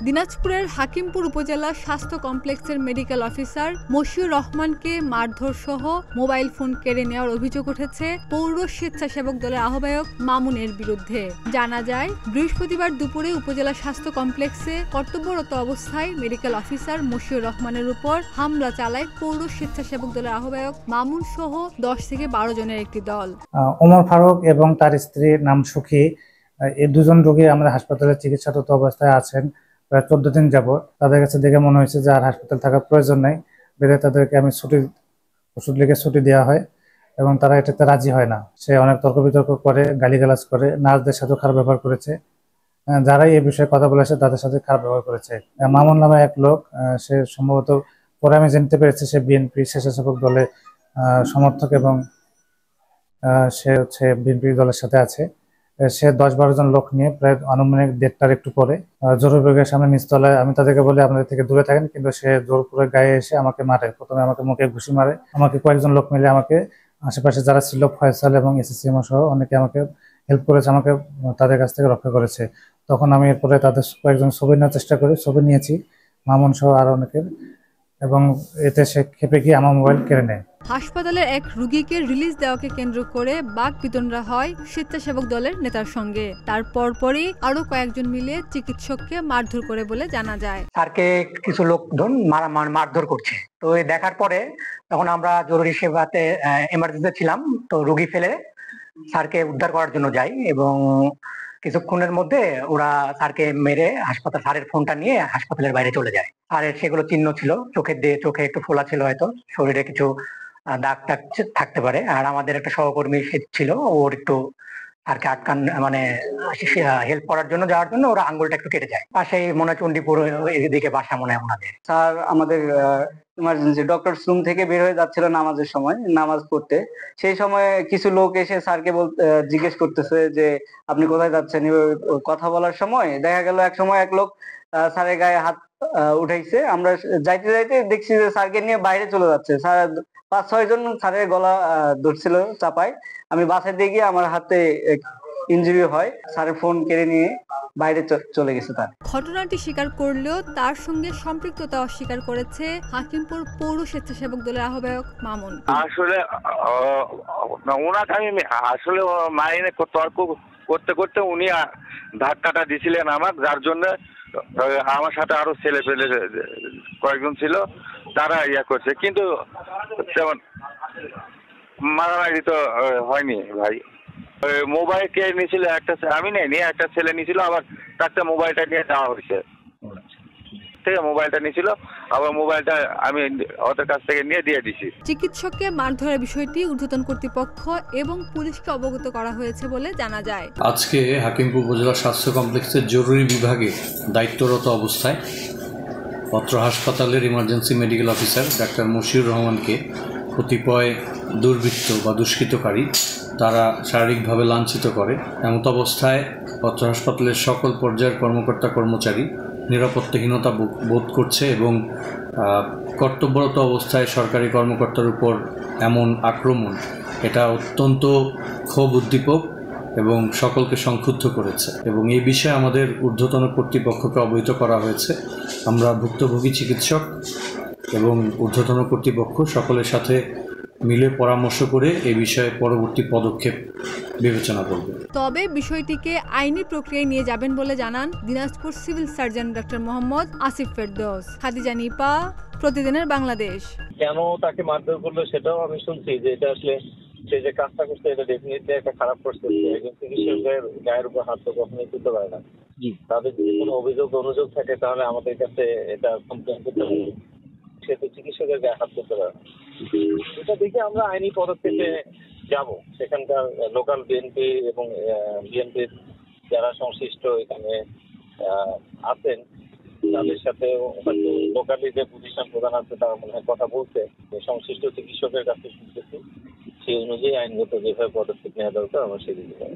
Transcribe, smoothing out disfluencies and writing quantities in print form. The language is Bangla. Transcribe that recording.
দিনাজপুরের হাকিমপুর উপজেলা স্বাস্থ্য কমপ্লেক্সের মেডিকেল অফিসার মশিউর রহমানকে মারধর সহ মোবাইল ফোন কেড়ে নেওয়ার অভিযোগ উঠেছে পৌর স্বেচ্ছাসেবক দলের আহ্বায়ক মামুনের বিরুদ্ধে। জানা যায়, বৃহস্পতিবার দুপুরে উপজেলা স্বাস্থ্য কমপ্লেক্সে কর্তব্যরত অবস্থায় মেডিকেল অফিসার মশিউর রহমানের উপর হামলা চালায় পৌর স্বেচ্ছাসেবক দলের আহ্বায়ক মামুন সহ 10 থেকে 12 জনের একটি দল। ওমর ফারুক এবং তার স্ত্রীর নাম সুখী, এই দুজন রোগী আমাদের হাসপাতালে চিকিৎসারত অবস্থায় আছেন প্রায় 14 দিন যাবত। তাদের কাছে দেখে মনে হয়েছে যে আর হাসপাতাল থাকার প্রয়োজন নেই, বেঁধে তাদেরকে আমি ওষুধ লিখে ছুটি দেওয়া হয় এবং তারা এটাতে রাজি হয় না। সে অনেক তর্ক বিতর্ক করে, গালিগালাজ করে, নার্সদের সাথেও খারাপ ব্যবহার করেছে। যারাই এই বিষয়ে কথা বলেছে তাদের সাথে খারাপ ব্যবহার করেছে। মামুন নামে এক লোক, সে সম্ভবত পরে আমি জানতে পেরেছি সে বিএনপি স্বেচ্ছাসেবক দলের সমর্থক এবং সে হচ্ছে বিএনপি দলের সাথে আছে। সে 10-12 জন লোক নিয়ে প্রায় আনুমানিক 1:30টার একটু পরে জরুরি বিভাগের সামনে নিচতলায়, আমি তাদেরকে বলি আপনাদের থেকে দূরে থাকেন, কিন্তু সে জোর করে গায়ে এসে আমাকে মারে। প্রথমে আমাকে মুখে ঘুষি মারে, আমাকে কয়েকজন লোক মিলে আমাকে আশেপাশে যারা ছিল ফয়সাল এবং এসএসসিএমও সহ অনেকে আমাকে হেল্প করেছে, আমাকে তাদের কাছ থেকে রক্ষা করেছে। তখন আমি এরপরে তাদের কয়েকজন ছবি নেওয়ার চেষ্টা করি, ছবি নিয়েছি মামুন সহ আর অনেকের, এবং এতে সে খেপে গিয়ে আমার মোবাইল কেড়ে নেয়। হাসপাতালের এক রোগীকে রিলিজ দেওয়াকে কেন্দ্র করে বাকবিতণ্ডা হয় স্বেচ্ছাসেবক দলের নেতার সঙ্গে। তার পরপরই আরো কয়েকজন মিলে চিকিৎসককে মারধর করে বলে জানা যায়। স্যারকে কিছু লোকজন মারধর করছে, তো দেখার পরে তখন আমরা জরুরি সেবাতে এমার্জেন্সি ছিলাম, তো রোগী ফেলে স্যারকে উদ্ধার করার জন্য যাই এবং কিছুক্ষণের মধ্যে ওরা স্যারকে মেরে স্যারের ফোনটা নিয়ে হাসপাতালের বাইরে চলে যায়। স্যারের সেগুলো চিহ্ন ছিল, চোখে একটু ফোলা ছিল, হয়তো শরীরে কিছু দাগ টাগ থাকতে পারে। আর আমাদের একটা সহকর্মী ছিল, ওর একটু স্যারকে আটকান মানে হেল্প করার জন্য যাওয়ার জন্য ওরা আঙ্গুলটা একটু কেটে যায়। পাশেই মনে হয় চণ্ডীপুর এদিকে বাসা মনে হয় ওনাদের। স্যার আমাদের ইমার্জেন্সি ডক্টরস রুম থেকে বের হয়ে যাচ্ছিল নামাজের সময়, নামাজ পড়তে। সেই সময় কিছু লোক এসে স্যারকে জিজ্ঞেস করতেছে যে আপনি কোথায় যাচ্ছেন। কথা বলার সময় দেখা গেল এক সময় এক লোক স্যারের গায়ে হাত উঠাইছে। আমরা যাইতে যাইতে দেখছি যে স্যারকে নিয়ে বাইরে চলে যাচ্ছে। স্যার 5-6 জন স্যারের গলা ধরছিল চাপায়। আমি বাসে দিয়ে গিয়ে আমার হাতে ইনজুরি হয়, স্যারের ফোন কেড়ে নিয়ে বাইরে চলে গেছে। তার ঘটনাটি স্বীকার করলেও তার সঙ্গে সম্পৃক্ততা অস্বীকার করেছে হাকিমপুর পৌর স্বেচ্ছাসেবক দলের আহ্বায়ক মামুন। আসলে ওনাকে আমি আসলে মাইনে তর্ক করতে করতে উনি ধাক্কাটা দিছিলেন আমার, যার জন্য আমার সাথে আরো ছেলে পেলে কয়েকজন ছিল, তারা ইয়া করছে, কিন্তু তেমন মারামারি তো হয়নি ভাই। মোবাইল কে নিয়েছিল একটা, আমি নেইনি, একটা ছেলে নিয়েছিল, আবার তাকে মোবাইলটা নিয়ে যাওয়া হয়েছে। ঠিক আছে, মোবাইলটা নিয়েছিল, আবার মোবাইলটা আমি ওদের কাছ থেকে নিয়ে দিয়ে দিছি। চিকিৎসককে মারধরের বিষয়টি ঊর্ধ্বতন কর্তৃপক্ষ এবং পুলিশকে অবগত করা হয়েছে বলে জানা যায়। আজকে হাকিমপুর উপজেলা স্বাস্থ্য কমপ্লেক্সের জরুরি বিভাগে দায়িত্বরত অবস্থায় পত্র হাসপাতালের emergency medical officer doctor Mashiur রহমানকে কতিপয় দুর্বৃত্ত বা দুষ্কৃতকারী তারা শারীরিকভাবে লাঞ্ছিত করে। এমত অবস্থায় পত্র হাসপাতালের সকল পর্যায়ের কর্মকর্তা কর্মচারী নিরাপত্তাহীনতা বোধ করছে এবং কর্তব্যরত অবস্থায় সরকারি কর্মকর্তার উপর এমন আক্রমণ, এটা অত্যন্ত ক্ষোভ উদ্দীপক এবং সকলকে সংক্ষুব্ধ করেছে এবং এই বিষয়ে আমাদের ঊর্ধ্বতন কর্তৃপক্ষকে অবহিত করা হয়েছে। আমরা ভুক্তভোগী চিকিৎসক এবং ঊর্ধ্বতন কর্তৃপক্ষ সকলের সাথে মিলে পরামর্শ করে এই বিষয়ে পরবর্তী পদক্ষেপ বিবেচনা করবে। তবে বিষয়টিকে আইনি প্রক্রিয়ায় নিয়ে যাবেন বলে জানান Dinajpur civil surgeon doctor Mohammad Asif Ferdous. Khadija Nipa, প্রতিদিনের বাংলাদেশ। কেন তাকে মারধর করলো সেটাও আমি শুনছি, যে এটা আসলে সে যে কাজটা করছে এটা ডেফিনেটলি একটা খারাপ করছে। একজন চিকিৎসকের গায়ের উপর হাত তো কখনোই তুলতে পারে না। তাদের যদি কোনো অনুযোগ থাকে তাহলে আমাদের কাছে এটা কমপ্লেন করতে হবে। সে তো চিকিৎসকের গায়ে হাত তুলতে পারে না। এটা দেখে আমরা আইনি পদক্ষেপে যাব। সেখানকার লোকাল বিএনপি এবং বিএনপির যারা সংশ্লিষ্ট এখানে আছেন তাদের সাথে হয়তো লোকালি যে প্রতিষ্ঠান প্রধান আছে তারা মনে হয় কথা বলছে, সংশ্লিষ্ট চিকিৎসকের কাছে শুনতেছি, সেই অনুযায়ী আইনগত যেভাবে পদক্ষেপ নেওয়া দরকার আমরা সেদিকে